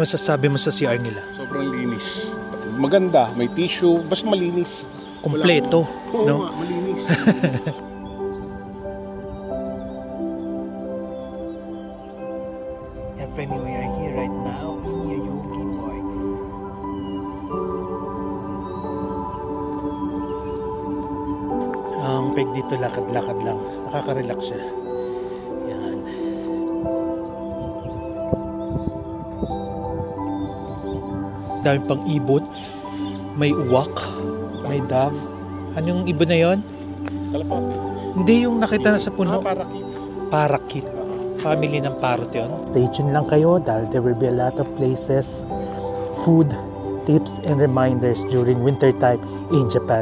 masasabi mo sa CR nila? Sobrang linis. Maganda, may tissue, basta malinis. Kompleto, Oo, no? malinis. Friendly, we are here right now in Yayugi Park. Ang peg dito lakad-lakad lang. Nakaka-relax siya. Yan. Dami pang ibon. May uwak. May dove. Anong ibon na yon? Kalapati. Hindi yung nakita na sa puno. Parakit. Parakit. Family ng parrot yun. Stay tuned lang kayo dahil there will be a lot of places, food, tips, and reminders during winter time in Japan.